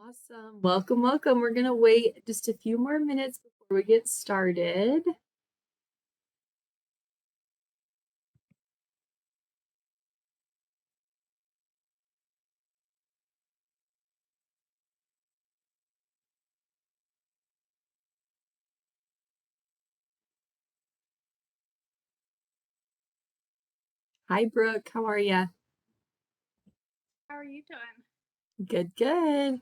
Awesome. Welcome, welcome. We're going to wait just a few more minutes before we get started. Hi, Brooke. How are you? How are you doing? Good, good.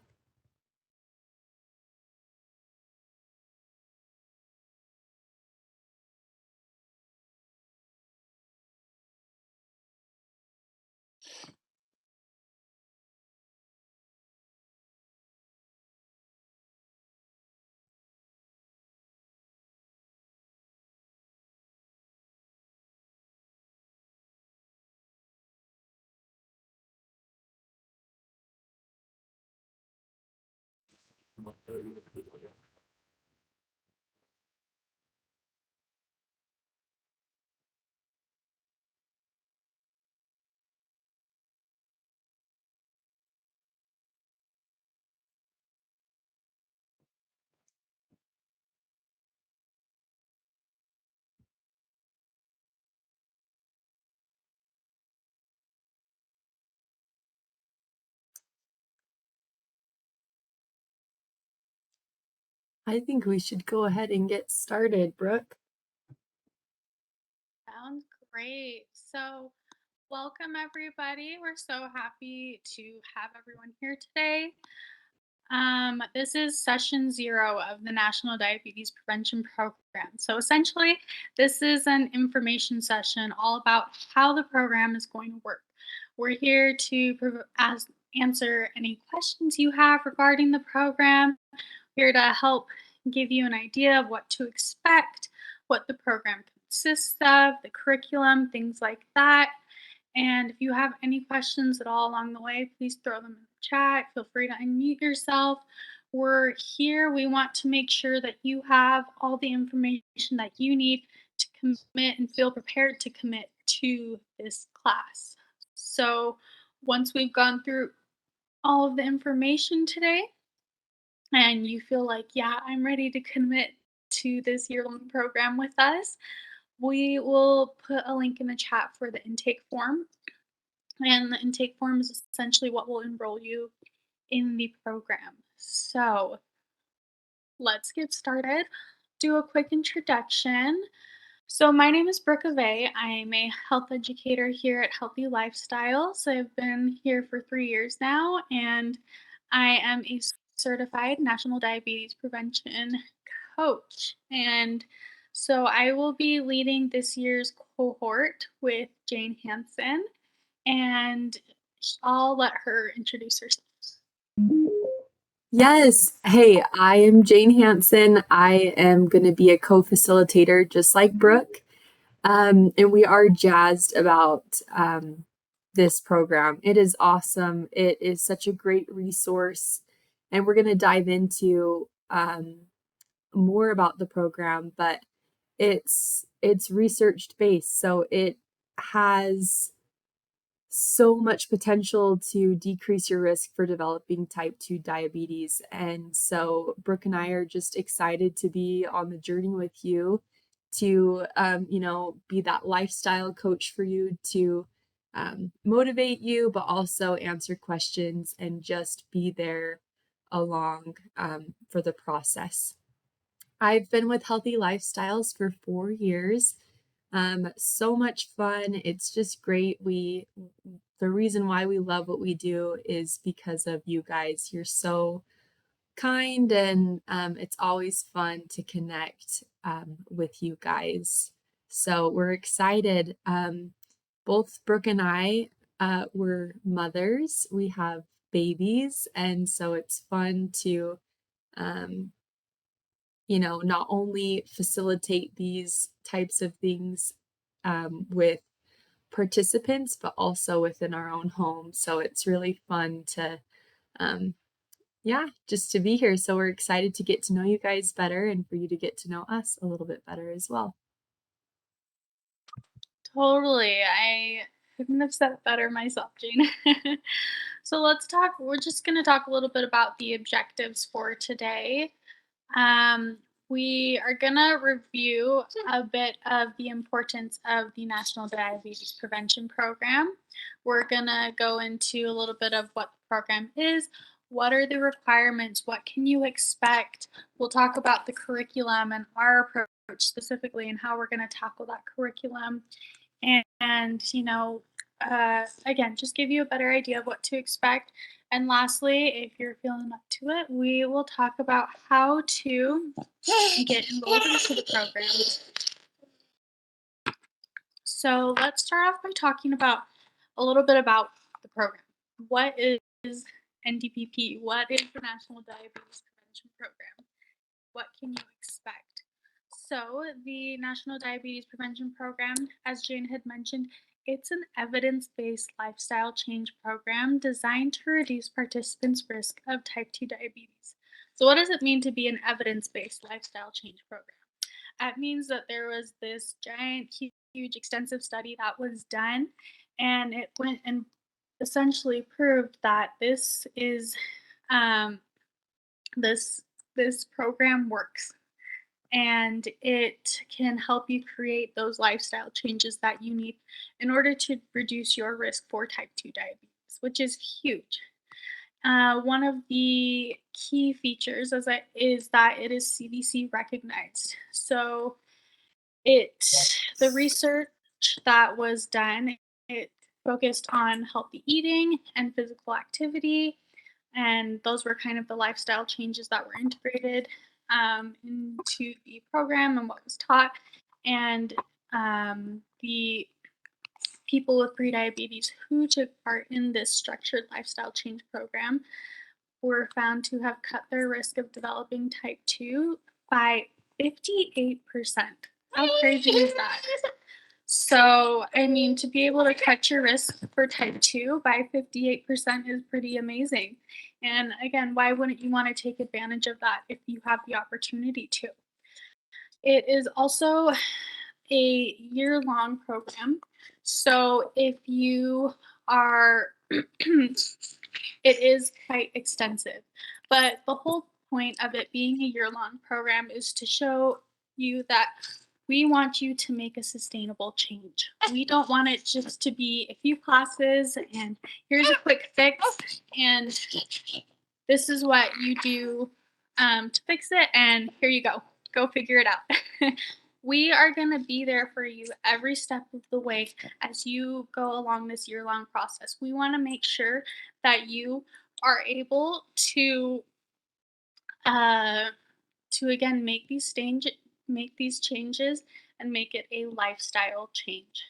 I think we should go ahead and get started, Brooke. Sounds great. So, welcome everybody. We're so happy to have everyone here today. This is session 0 of the National Diabetes Prevention Program. So, essentially, this is an information session all about how the program is going to work. We're here to answer any questions you have regarding the program, here to help give you an idea of what to expect, what the program consists of, the curriculum, things like that. And if you have any questions at all along the way, please throw them in the chat. Feel free to unmute yourself. We're here. We want to make sure that you have all the information that you need to commit and feel prepared to commit to this class. So, once we've gone through all of the information today, and you feel like, yeah, I'm ready to commit to this year long program with us, we will put a link in the chat for the intake form. And the intake form is essentially what will enroll you in the program. So let's get started. Do a quick introduction. So, my name is Brooke Ave. I'm a health educator here at Healthy Lifestyles. I've been here for 3 years now, and I am a certified national diabetes prevention coach. And so, I will be leading this year's cohort with Jane Hansen, and I'll let her introduce herself. Yes. Hey, I am Jane Hansen. I am going to be a co-facilitator just like Brooke. And we are jazzed about this program. It is awesome. It is such a great resource. And we're going to dive into more about the program, but it's research based, so it has so much potential to decrease your risk for developing type 2 diabetes. And so Brooke and I are just excited to be on the journey with you to be that lifestyle coach for you, to motivate you, but also answer questions and just be there along for the process. I've been with Healthy Lifestyles for 4 years. So much fun. It's just great. The reason why we love what we do is because of you guys. You're so kind, and it's always fun to connect with you guys. So we're excited. Both Brooke and I were mothers. We have babies, and so it's fun to um, not only facilitate these types of things with participants, but also within our own home. So it's really fun to, um, just to be here. So we're excited to get to know you guys better and for you to get to know us a little bit better as well. Totally. I couldn't have said it better myself, Jane. So we're just going to talk a little bit about the objectives for today. We are going to review a bit of the importance of the National Diabetes Prevention Program. We're going to go into a little bit of what the program is, what are the requirements, what can you expect. We'll talk about the curriculum and our approach specifically and how we're going to tackle that curriculum. And again, just give you a better idea of what to expect. And lastly, if you're feeling up to it, we will talk about how to get enrolled into the program. So let's start off by talking about a little bit about the program. What is NDPP? What is the National Diabetes Prevention Program? What can you expect? So, the National Diabetes Prevention Program, as Jane had mentioned, it's an evidence based lifestyle change program designed to reduce participants' risk of type 2 diabetes. So, what does it mean to be an evidence based lifestyle change program? That means that there was this giant, huge, extensive study that was done, and it went and essentially proved that um, this this program works and it can help you create those lifestyle changes that you need in order to reduce your risk for type 2 diabetes, which is huge. One of the key features is that it is CDC recognized. So it the research that was done, it focused on healthy eating and physical activity, and those were kind of the lifestyle changes that were integrated into the program and what was taught. And the people with prediabetes who took part in this structured lifestyle change program were found to have cut their risk of developing type 2 by 58%. How crazy is that? So, I mean, to be able to cut your risk for type 2 by 58% is pretty amazing. And again, why wouldn't you want to take advantage of that if you have the opportunity to? It is also a year long program. So, if you are, it is quite extensive. But the whole point of it being a year long program is to show you that we want you to make a sustainable change. We don't want it just to be a few classes and here's a quick fix and this is what you do to fix it and here you go. Go figure it out. We are going to be there for you every step of the way as you go along this year-long process. We want to make sure that you are able uh, to again make these changes and make it a lifestyle change.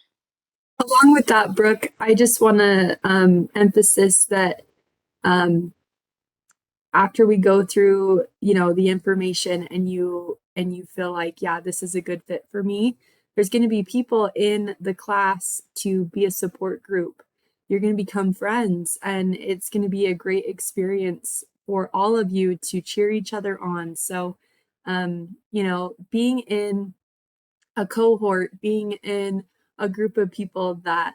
Along with that, Brooke, I just want to emphasize that um, after we go through, the information and you feel like, yeah, this is a good fit for me, there's going to be people in the class to be a support group. You're going to become friends, and it's going to be a great experience for all of you to cheer each other on. So, being in a cohort, being in a group of people that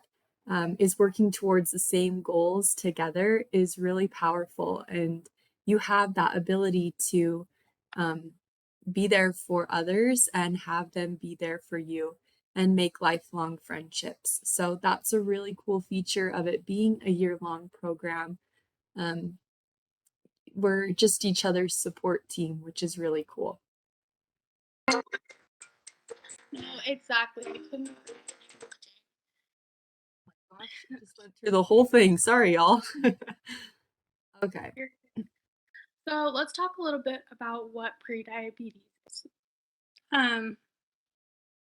is working towards the same goals together is really powerful. And you have that ability to be there for others and have them be there for you and make lifelong friendships. So that's a really cool feature of it being a year-long program. Um, we're just each other's support team, which is really cool. No, exactly. I couldn't. Gosh, I just went through the whole thing. Sorry, y'all. Okay. So let's talk a little bit about what prediabetes is. Um,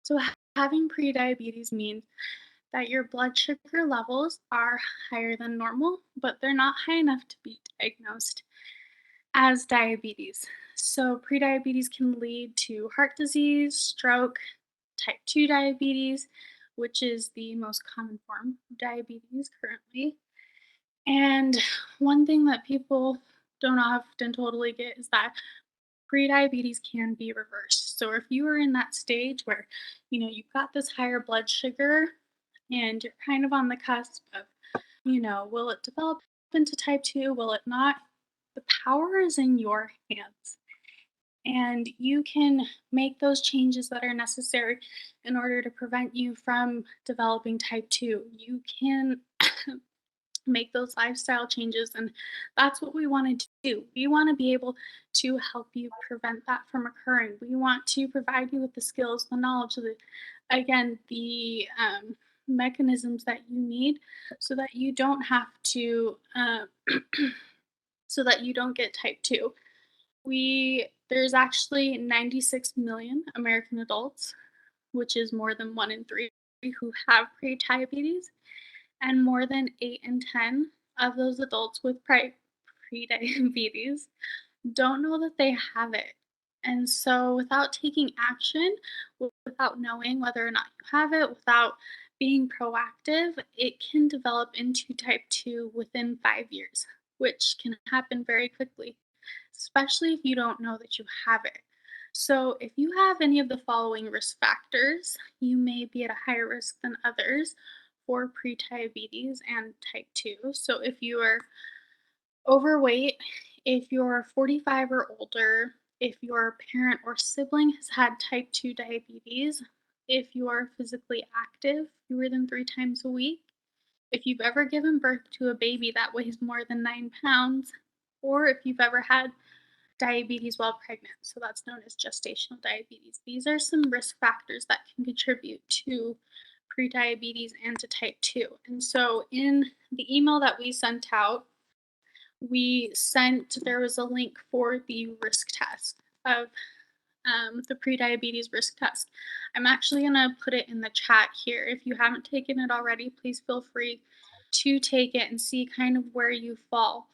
so having prediabetes means that your blood sugar levels are higher than normal, but they're not high enough to be diagnosed as diabetes. So prediabetes can lead to heart disease, stroke, type 2 diabetes, which is the most common form of diabetes currently. And one thing that people don't often totally get is that prediabetes can be reversed. So if you are in that stage where, you've got this higher blood sugar and you're kind of on the cusp of, will it develop into type 2? Will it not? The power is in your hands, and you can make those changes that are necessary in order to prevent you from developing type 2. You can make those lifestyle changes, and that's what we want to do. We want to be able to help you prevent that from occurring. We want to provide you with the skills, the knowledge, the mechanisms that you need, so that you don't have to so that you don't get type 2. We There's actually 96 million American adults, which is more than 1 in 3, who have prediabetes, and more than 8 in 10 of those adults with prediabetes don't know that they have it. And so, without taking action, without knowing whether or not you have it, without being proactive, it can develop into type 2 within 5 years, which can happen very quickly, especially if you don't know that you have it. So, if you have any of the following risk factors, you may be at a higher risk than others for prediabetes and type 2. So, if you are overweight, if you're 45 or older, if your parent or sibling has had type 2 diabetes, if you are physically active fewer than 3 times a week, if you've ever given birth to a baby that weighs more than 9 pounds, or if you've ever had diabetes while pregnant. So that's known as gestational diabetes. These are some risk factors that can contribute to prediabetes and to type 2. And so in the email that we sent out, there was a link for the risk test of the prediabetes risk test. I'm actually going to put it in the chat here. If you haven't taken it already, please feel free to take it and see kind of where you fall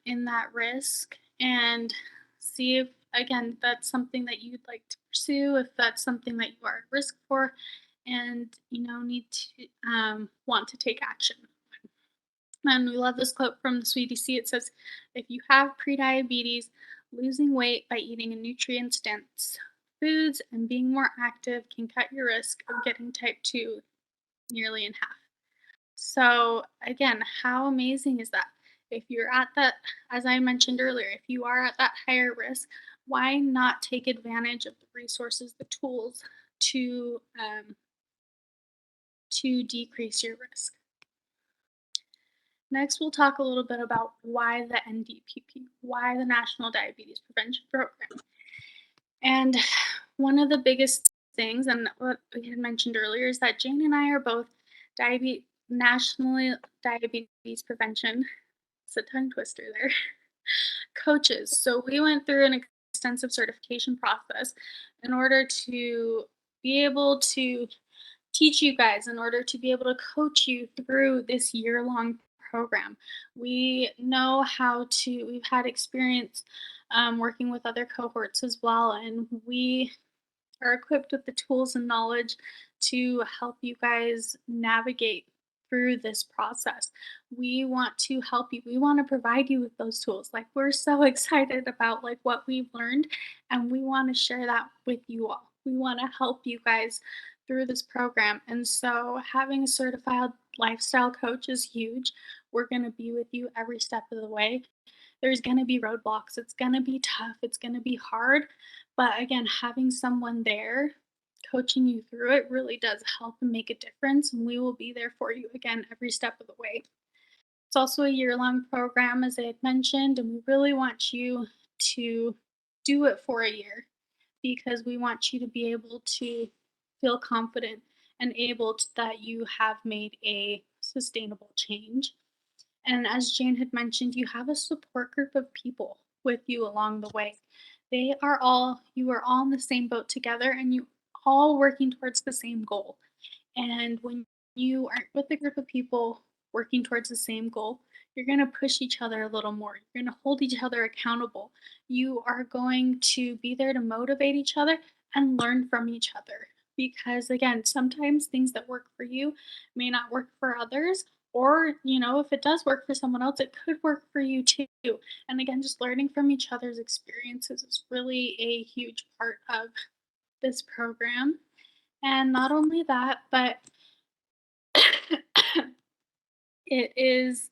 in that risk, and see if, again, that's something that you'd like to pursue, if that's something that you are at risk for, and need to want to take action. And we love this quote from the CDC. It says, if you have prediabetes, losing weight by eating a nutrient dense foods and being more active can cut your risk of getting type 2 nearly in half. So, again, how amazing is that? If you're at that, as I mentioned earlier, if you are at that higher risk, why not take advantage of the resources, the tools to decrease your risk? Next, we'll talk a little bit about why the NDPP, why the National Diabetes Prevention Program. And one of the biggest things, and what we had mentioned earlier, is that Jane and I are both National Diabetes Prevention, it's a tongue twister there, coaches. So we went through an extensive certification process in order to be able to teach you guys, in order to be able to coach you through this year-long program. We know we've had experience working with other cohorts as well, and we are equipped with the tools and knowledge to help you guys navigate through this process. We want to help you. We want to provide you with those tools. Like, we're so excited about what we've learned, and we want to share that with you all. We want to help you guys through this program. And so having a certified lifestyle coach is huge. We're going to be with you every step of the way. There's going to be roadblocks. It's going to be tough. It's going to be hard. But again, having someone there coaching you through it really does help and make a difference. And we will be there for you again every step of the way. It's also a year-long program, as I had mentioned, and we really want you to do it for a year, because we want you to be able to feel confident and that you have made a sustainable change. And as Jane had mentioned, you have a support group of people with you along the way. You are all in the same boat together, and you all working towards the same goal. And when you are with a group of people working towards the same goal, you're going to push each other a little more. You're going to hold each other accountable. You are going to be there to motivate each other and learn from each other. Because again, sometimes things that work for you may not work for others. Or, if it does work for someone else, it could work for you too. And again, just learning from each other's experiences is really a huge part of this program. And not only that, but It is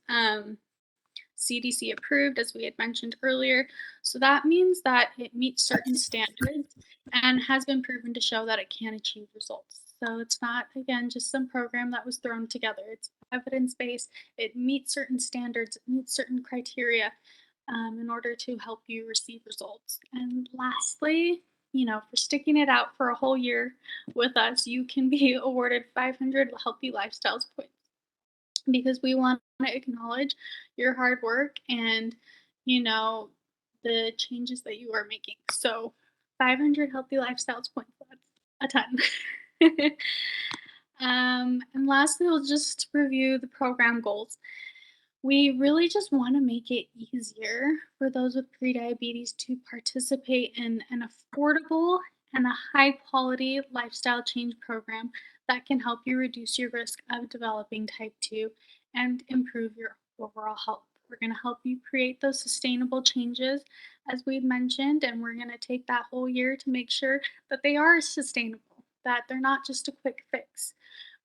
CDC approved, as we had mentioned earlier. So that means that it meets certain standards and has been proven to show that it can achieve results. So it's not, again, just some program that was thrown together. It's evidence based, it meets certain standards, it meets certain criteria in order to help you receive results. And lastly, for sticking it out for a whole year with us, you can be awarded 500 Healthy Lifestyles points because we want to acknowledge your hard work and, you know, the changes that you are making. So 500 Healthy Lifestyles points, that's a ton. And lastly, we'll just review the program goals. We really just want to make it easier for those with prediabetes to participate in an affordable and a high quality lifestyle change program that can help you reduce your risk of developing type 2 and improve your overall health. We're going to help you create those sustainable changes, as we mentioned, and we're going to take that whole year to make sure that they are sustainable, that they're not just a quick fix.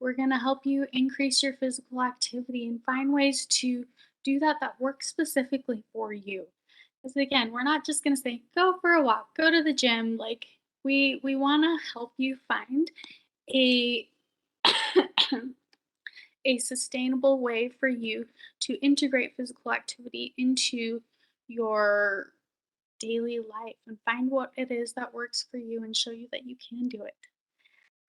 We're going to help you increase your physical activity and find ways to do that work specifically for you. Because again, we're not just going to say go for a walk, go to the gym. Like we want to help you find a a sustainable way for you to integrate physical activity into your daily life and find what it is that works for you and show you that you can do it.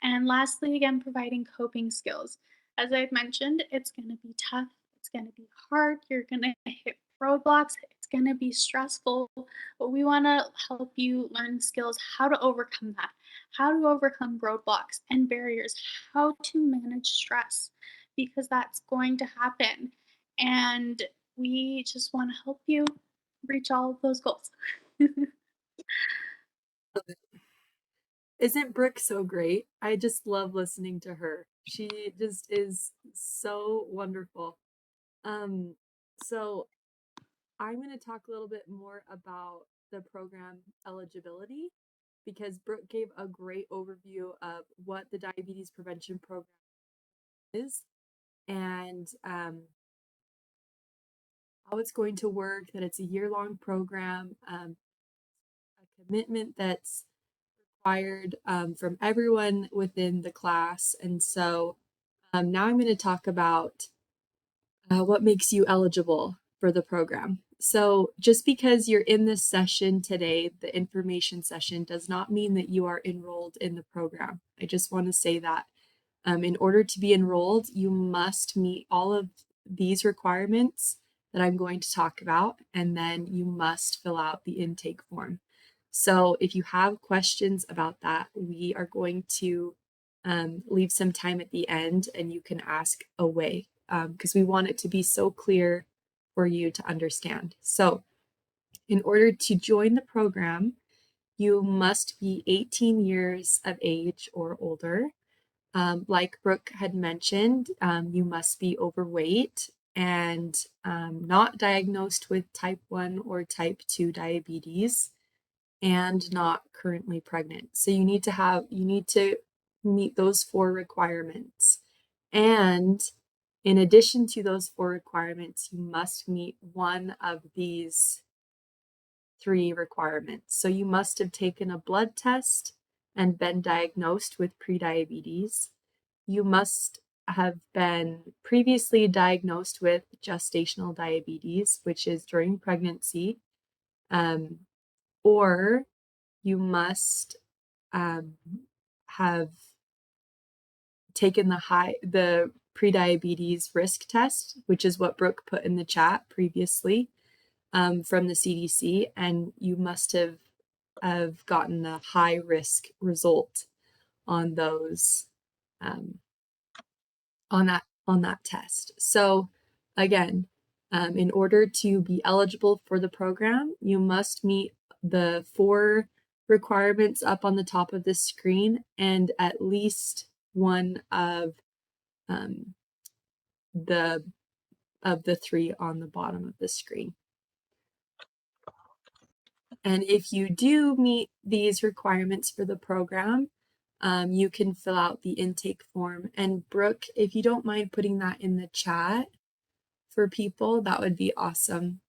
And lastly, again, providing coping skills. As I've mentioned, it's going to be tough, it's going to be hard, you're going to hit roadblocks, it's going to be stressful, but we want to help you learn skills how to overcome that, how to overcome roadblocks and barriers, how to manage stress, because that's going to happen. And we just want to help you reach all of those goals. Isn't Brooke so great? I just love listening to her. She just is so wonderful. Um, so I'm going to talk a little bit more about the program eligibility because Brooke gave a great overview of what the diabetes prevention program is and how it's going to work, that it's a year-long program, a commitment that's required from everyone within the class. And so now I'm going to talk about what makes you eligible for the program. So just because you're in this session today, the information session, does not mean that you are enrolled in the program. I just want to say that in order to be enrolled, you must meet all of these requirements that I'm going to talk about, and then you must fill out the intake form. So if you have questions about that, we are going to leave some time at the end and you can ask away because we want it to be so clear for you to understand. So in order to join the program, you must be 18 years of age or older. Like Brooke had mentioned, you must be overweight and not diagnosed with type 1 or type 2 diabetes and not currently pregnant. So you need to meet those four requirements. And in addition to those four requirements, you must meet one of these three requirements. So you must have taken a blood test and been diagnosed with prediabetes. You must have been previously diagnosed with gestational diabetes, which is during pregnancy, or you must have taken the prediabetes risk test, which is what Brooke put in the chat previously from the CDC, and you must have gotten a high risk result on those on that test. So again, in order to be eligible for the program, you must meet the four requirements up on the top of the screen and at least one um, the of the three on the bottom of the screen. And if you do meet these requirements for the program, you can fill out the intake form. And Brooke, if you don't mind putting that in the chat, for people, that would be awesome.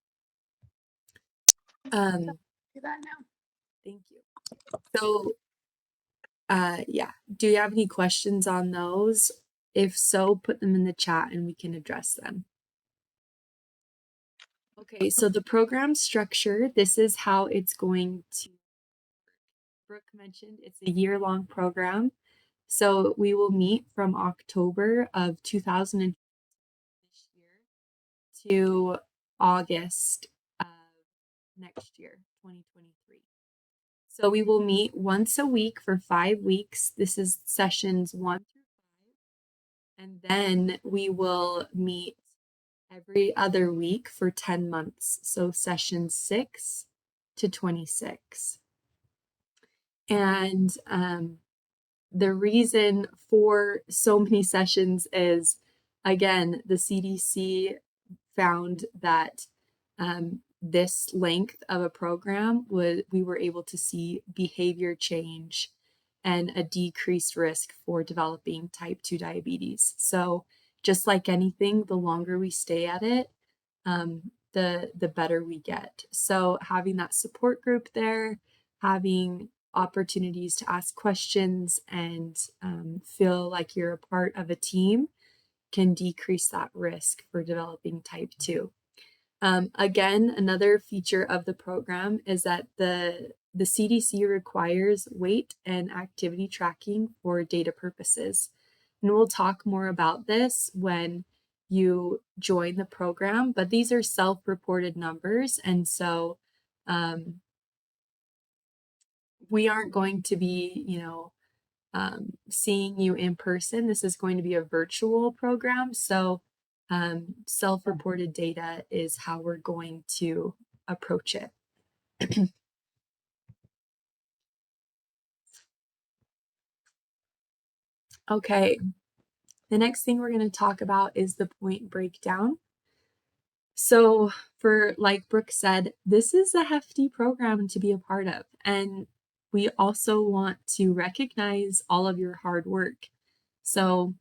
Do that now. Thank you. So, yeah, do you have any questions on those? If so, put them in the chat and we can address them. Okay, so the program structure, this is how it's going to, Brooke mentioned, it's a year-long program. So we will meet from October of 2000 this year to August of next year, 2023. So we will meet once a week for 5 weeks. This is sessions 1 through 5. And then we will meet every other week for 10 months. So session 6 to 26. And the reason for so many sessions is, again, the CDC found that this length of a program we were able to see behavior change and a decreased risk for developing type 2 diabetes. So just like anything, the longer we stay at it, the better we get. So having that support group there, having opportunities to ask questions and feel like you're a part of a team can decrease that risk for developing type 2. Again, another feature of the program is that the CDC requires weight and activity tracking for data purposes. And we'll talk more about this when you join the program, but these are self-reported numbers. And so we aren't going to be, seeing you in person. This is going to be a virtual program. So self-reported data is how we're going to approach it. Okay, the next thing we're going to talk about is the point breakdown. So for, like Brooke said, this is a hefty program to be a part of. And we also want to recognize all of your hard work. So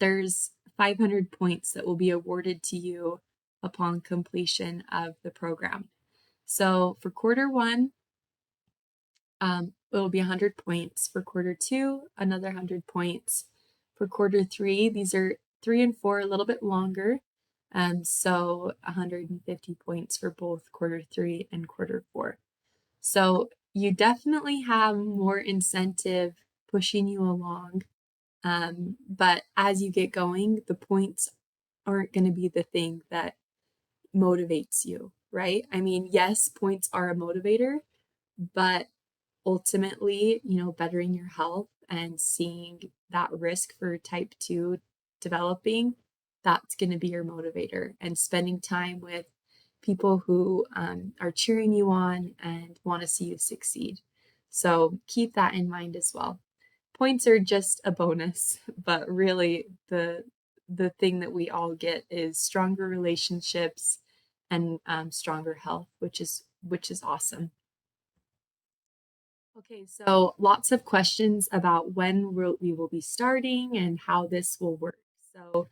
there's 500 points that will be awarded to you upon completion of the program. So for quarter 1, it will be 100 points. For quarter 2, another 100 points. For quarter 3, these are 3 and 4, a little bit longer. So 150 points for both quarter 3 and quarter 4. So you definitely have more incentive pushing you along. But as you get going, the points aren't going to be the thing that motivates you, right? I mean, yes, points are a motivator, but ultimately, bettering your health and seeing that risk for type 2 developing, that's going to be your motivator. And spending time with people who are cheering you on and want to see you succeed. So keep that in mind as well. Points are just a bonus, but really the thing that we all get is stronger relationships and stronger health, which is awesome. Okay, so lots of questions about when we will be starting and how this will work. So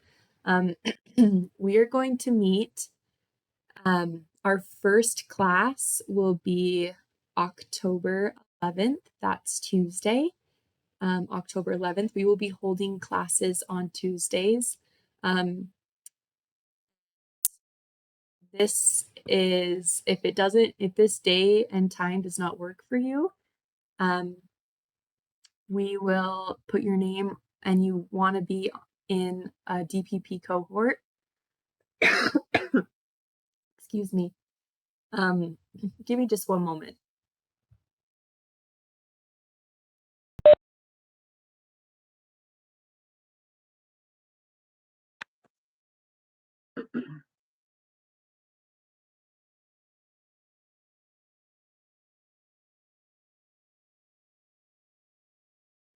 we are going to meet. Our first class will be October 11th. That's Tuesday. October 11th. We will be holding classes on Tuesdays. This is, if this day and time does not work for you, we will put your name and you want to be in a DPP cohort. Excuse me. Give me just one moment.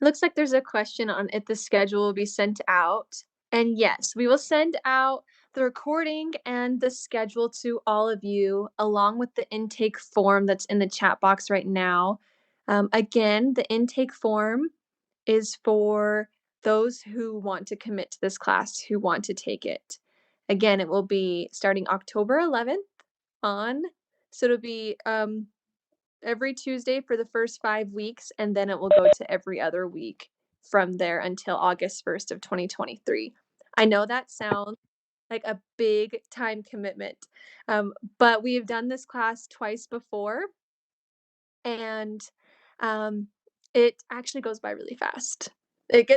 Looks like there's a question on if the schedule will be sent out. And yes, we will send out the recording and the schedule to all of you, along with the intake form that's in the chat box right now. Again, the intake form is for those who want to commit to this class, who want to take it. Again, it will be starting October 11th on. So it'll be every Tuesday for the first 5 weeks, and then it will go to every other week from there until August 1st of 2023. I know that sounds like a big time commitment, but we've done this class twice before, and it actually goes by really fast. It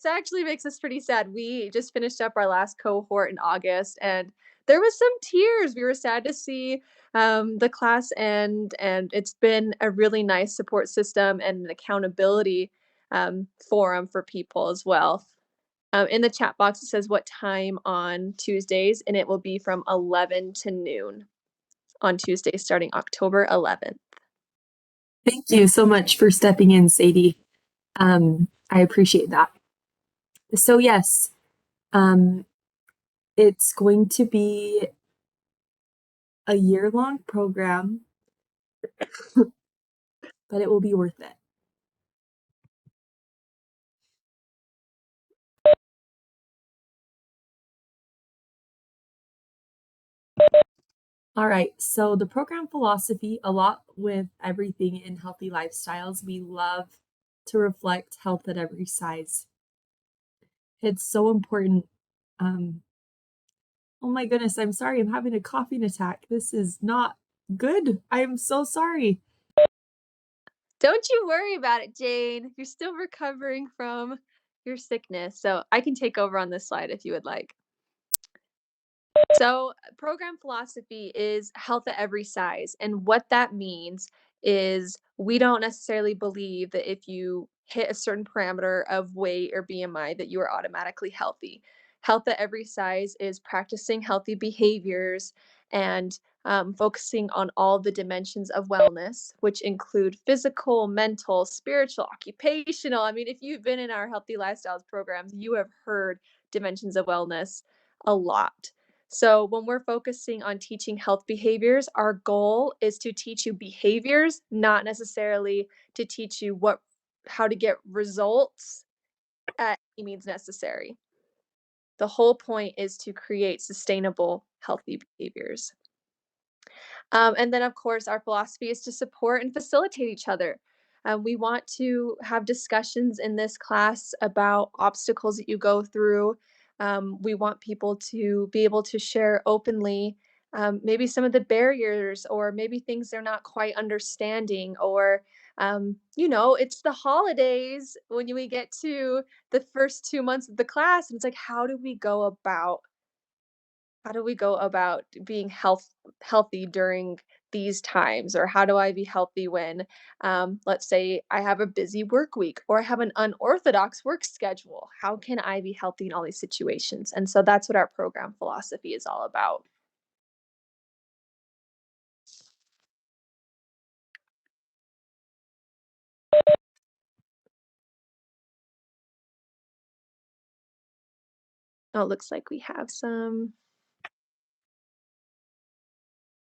actually makes us pretty sad. We just finished up our last cohort in August, and there was some tears. We were sad to see the class end, and it's been a really nice support system and an accountability forum for people as well. In the chat box, it says what time on Tuesdays, and it will be from 11 to noon on Tuesdays starting October 11th. Thank you so much for stepping in, Sadie. I appreciate that. So yes, it's going to be a year-long program, but it will be worth it. All right, so the program philosophy, a lot with everything in healthy lifestyles, we love to reflect health at every size. It's so important. Oh my goodness, I'm sorry, I'm having a coughing attack. This is not good. I am so sorry. Don't you worry about it, Jane. You're still recovering from your sickness, so I can take over on this slide if you would like. So, program philosophy is health at every size. And what that means is we don't necessarily believe that if you hit a certain parameter of weight or BMI that you are automatically healthy. Health at every size is practicing healthy behaviors and focusing on all the dimensions of wellness, which include physical, mental, spiritual, occupational. I mean, if you've been in our healthy lifestyles programs, you have heard dimensions of wellness a lot. So, when we're focusing on teaching health behaviors, our goal is to teach you behaviors, not necessarily to teach you how to get results at any means necessary. The whole point is to create sustainable, healthy behaviors. And then, of course, our philosophy is to support and facilitate each other. We want to have discussions in this class about obstacles that you go through. We want people to be able to share openly maybe some of the barriers or maybe things they're not quite understanding. Or, it's the holidays when we get to the first 2 months of the class, and it's like, how do we go about being healthy during these times? Or how do I be healthy when, let's say, I have a busy work week or I have an unorthodox work schedule? How can I be healthy in all these situations? And so that's what our program philosophy is all about. Oh, it looks like we have some.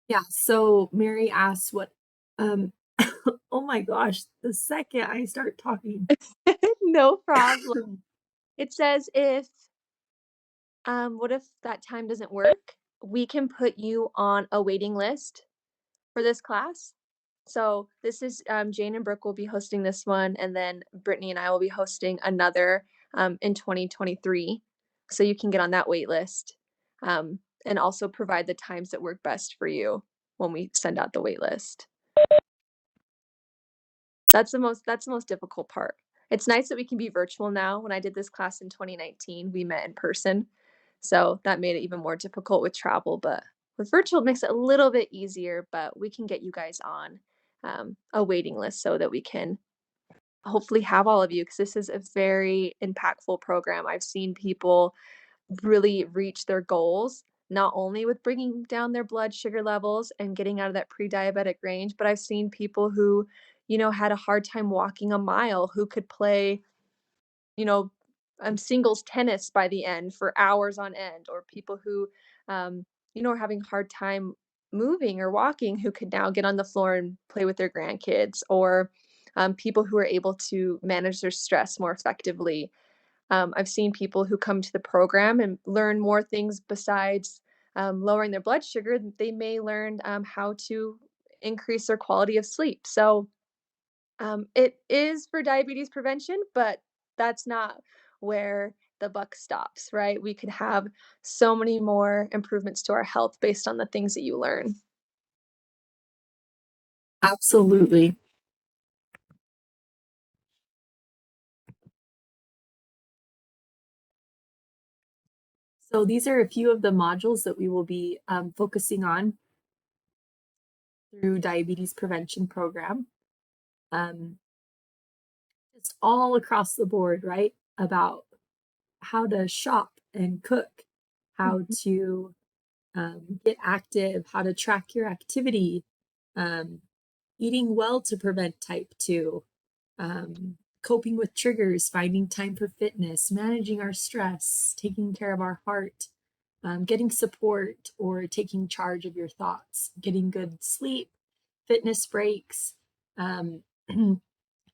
Yeah, so Mary asks what, oh my gosh, the second I start talking. No problem. It says what if that time doesn't work? We can put you on a waiting list for this class. So this is Jane and Brooke will be hosting this one, and then Brittany and I will be hosting another in 2023. So you can get on that wait list, and also provide the times that work best for you when we send out the wait list. That's the most difficult part. It's nice that we can be virtual now. When I did this class in 2019, we met in person. So that made it even more difficult with travel, but with virtual, it makes it a little bit easier, but we can get you guys on a waiting list so that we can hopefully have all of you, because this is a very impactful program. I've seen people really reach their goals, not only with bringing down their blood sugar levels and getting out of that pre-diabetic range, but I've seen people who, had a hard time walking a mile, who could play, you know, singles tennis by the end for hours on end, or people who, are having a hard time moving or walking, who could now get on the floor and play with their grandkids, or people who are able to manage their stress more effectively. I've seen people who come to the program and learn more things besides lowering their blood sugar. They may learn how to increase their quality of sleep. So it is for diabetes prevention, but that's not where the buck stops, right? We could have so many more improvements to our health based on the things that you learn. Absolutely. So these are a few of the modules that we will be focusing on through diabetes prevention program. Just all across the board, right? About how to shop and cook, how Mhm. to get active, how to track your activity, um, eating well to prevent type 2, coping with triggers, finding time for fitness, managing our stress, taking care of our heart, getting support or taking charge of your thoughts, getting good sleep, fitness breaks. Um,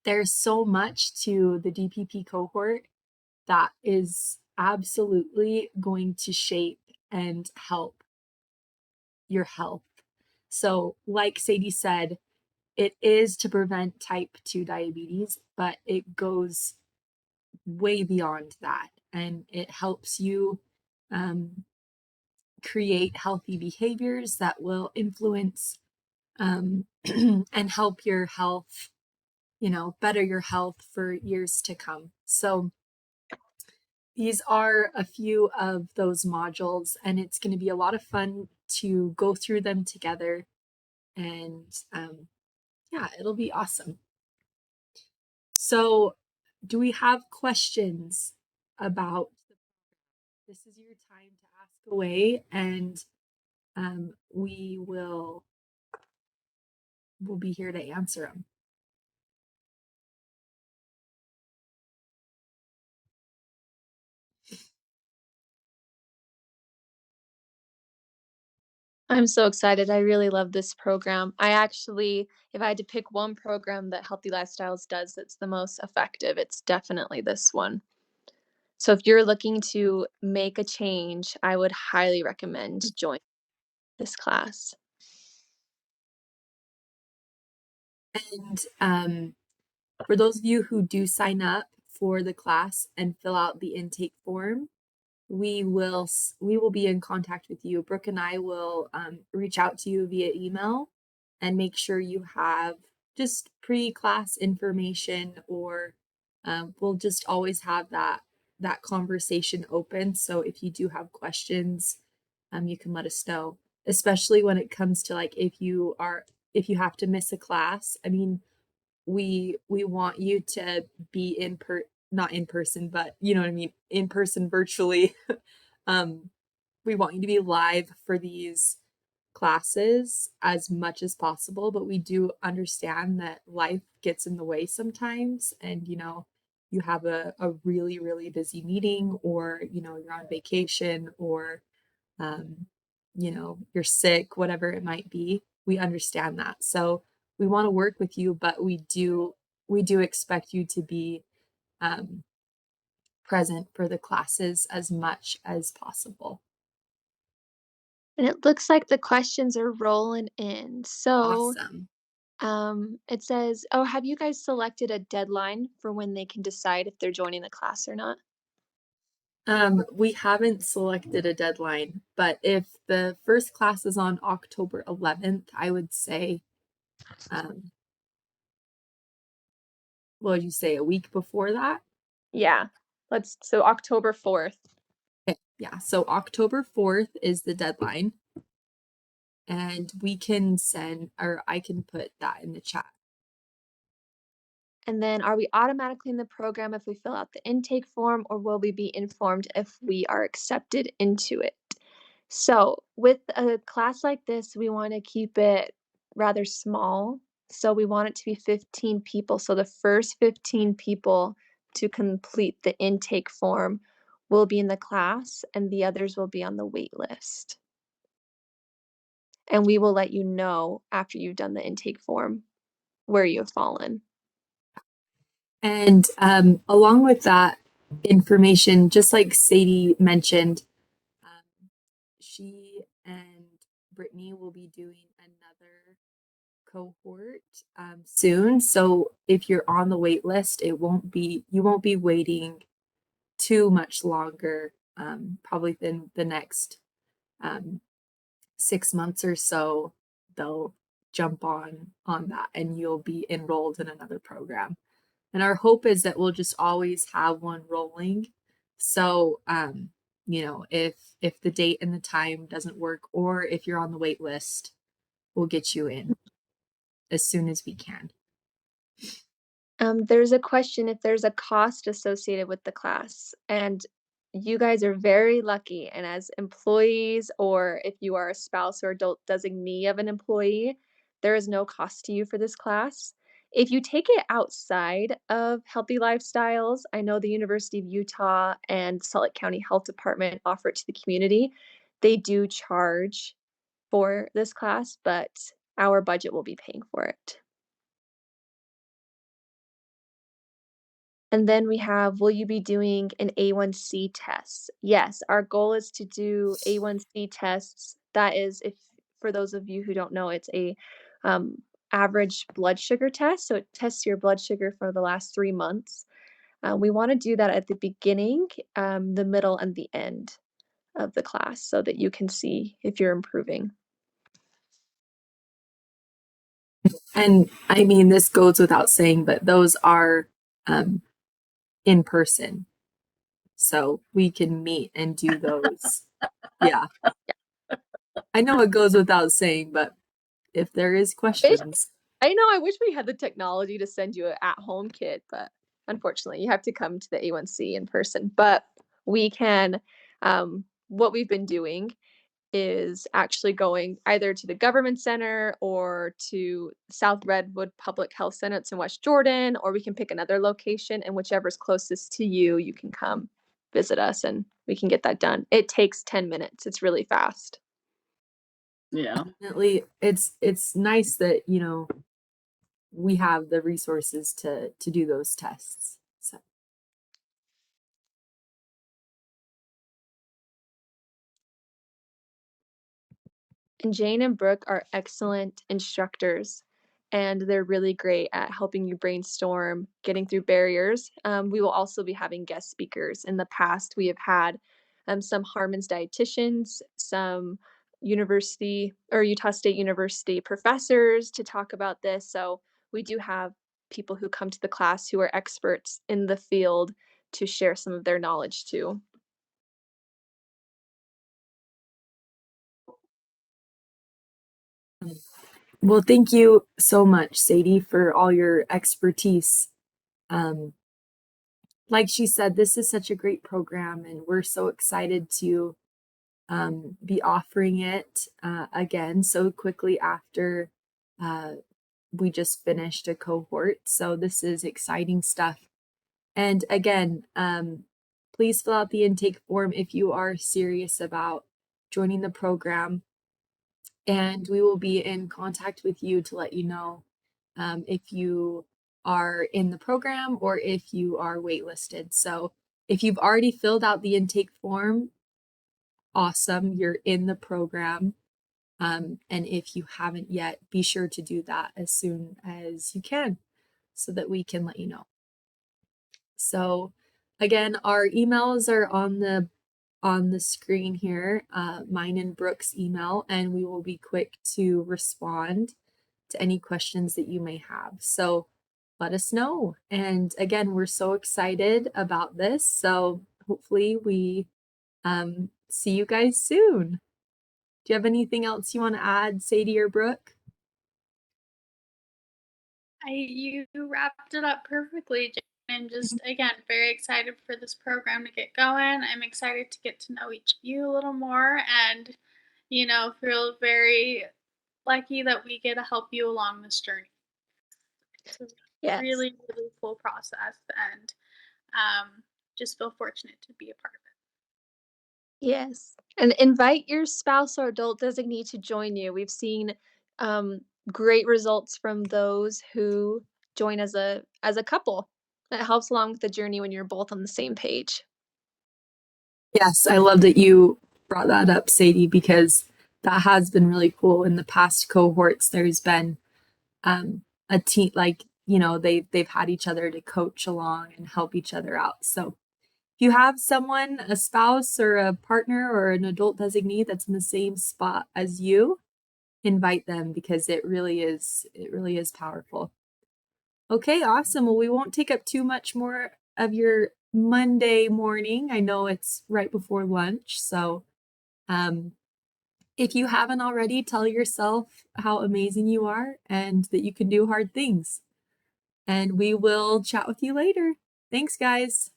there's so much to the DPP cohort that is absolutely going to shape and help your health. So, like Sadie said, it is to prevent type 2 diabetes, but it goes way beyond that. And it helps you um, create healthy behaviors that will influence and help your health, better your health for years to come. So, these are a few of those modules, and it's going to be a lot of fun to go through them together. And yeah, it'll be awesome. So, do we have questions about this? Is your time to ask away, and we'll be here to answer them. I'm so excited. I really love this program. I actually, if I had to pick one program that Healthy Lifestyles does that's the most effective, it's definitely this one. So if you're looking to make a change, I would highly recommend joining this class. And for those of you who do sign up for the class and fill out the intake form, we will be in contact with you. Brooke and I will reach out to you via email and make sure you have just pre-class information, or we'll just always have that conversation open. So if you do have questions, you can let us know, especially when it comes to like if you have to miss a class. I mean, we want you to be not in person, but you know what I mean, in person virtually. um we want you to be live for these classes as much as possible, but we do understand that life gets in the way sometimes, and you have a really really busy meeting, or you're on vacation, or you're sick, whatever it might be. We understand that. So we want to work with you, but we do expect you to be um, present for the classes as much as possible. And it looks like the questions are rolling in. So Awesome. it says, oh, have you guys selected a deadline for when they can decide if they're joining the class or not? We haven't selected a deadline, but if the first class is on October 11th, I would say, um, what would you say, a week before that? Yeah. So October 4th. Okay, yeah, so October 4th is the deadline, and we can send, or I can put that in the chat. And then are we automatically in the program if we fill out the intake form, or will we be informed if we are accepted into it? So with a class like this, we want to keep it rather small. So we want it to be 15 people. So the first 15 people to complete the intake form will be in the class, and the others will be on the wait list. And we will let you know after you've done the intake form where you have fallen. And along with that, information, just like Sadie mentioned. She and Brittany will be doing another cohort soon. So if you're on the wait list, you won't be waiting too much longer, probably in the next 6 months or so. They'll jump on that and you'll be enrolled in another program. And our hope is that we'll just always have one rolling. So if the date and the time doesn't work, or if you're on the wait list, we'll get you in as soon as we can. There's a question if there's a cost associated with the class, and you guys are very lucky. And as employees, or if you are a spouse or adult designee of an employee, there is no cost to you for this class. If you take it outside of Healthy Lifestyles, I know the University of Utah and Salt Lake County Health Department offer it to the community. They do charge for this class, but our budget will be paying for it. And then we have, will you be doing an A1C test? Yes, our goal is to do A1C tests. That is, if for those of you who don't know, it's a average blood sugar test. So it tests your blood sugar for the last 3 months. We want to do that at the beginning, the middle, and the end of the class so that you can see if you're improving. And I mean, this goes without saying, but those are in person. So we can meet and do those. Yeah. I know it goes without saying, but if there is questions. I know, I wish we had the technology to send you an at-home kit, but unfortunately, you have to come to the A1C in person. But we can, what we've been doing is actually going either to the government center or to South Redwood Public Health Center. It's in West Jordan, or we can pick another location, and whichever's closest to you, you can come visit us and we can get that done. It takes 10 minutes. It's really fast. Yeah. Definitely, it's nice that, we have the resources to do those tests. So And Jane and Brooke are excellent instructors, and they're really great at helping you brainstorm, getting through barriers. We will also be having guest speakers. In the past, we have had some Harmon's dietitians, some university or Utah State University professors to talk about this. So we do have people who come to the class who are experts in the field to share some of their knowledge too. well, thank you so much, Sadie, for all your expertise. Like she said, this is such a great program, and we're so excited to be offering it again so quickly after we just finished a cohort. So this is exciting stuff. And again, please fill out the intake form if you are serious about joining the program. And we will be in contact with you to let you know if you are in the program or if you are waitlisted. So if you've already filled out the intake form, awesome, you're in the program. And if you haven't yet, be sure to do that as soon as you can so that we can let you know. So again, our emails are on the screen here, mine and Brooke's email, and we will be quick to respond to any questions that you may have. So let us know. And again, we're so excited about this. So hopefully we see you guys soon. Do you have anything else you want to add, Sadie or Brooke? You wrapped it up perfectly, Jane. I'm just, again, very excited for this program to get going. I'm excited to get to know each of you a little more and, feel very lucky that we get to help you along this journey. It's a Yes. really, really cool process, and just feel fortunate to be a part of it. Yes. And invite your spouse or adult designee to join you. We've seen great results from those who join as a couple. It helps along with the journey when you're both on the same page. Yes, I love that you brought that up, Sadie, because that has been really cool. In the past cohorts, there's been a team, like, you know, they've had each other to coach along and help each other out. So if you have someone, a spouse or a partner or an adult designee that's in the same spot as you, invite them because it really is powerful. Okay, awesome. Well, we won't take up too much more of your Monday morning. I know it's right before lunch, so if you haven't already, tell yourself how amazing you are and that you can do hard things. And we will chat with you later. Thanks, guys.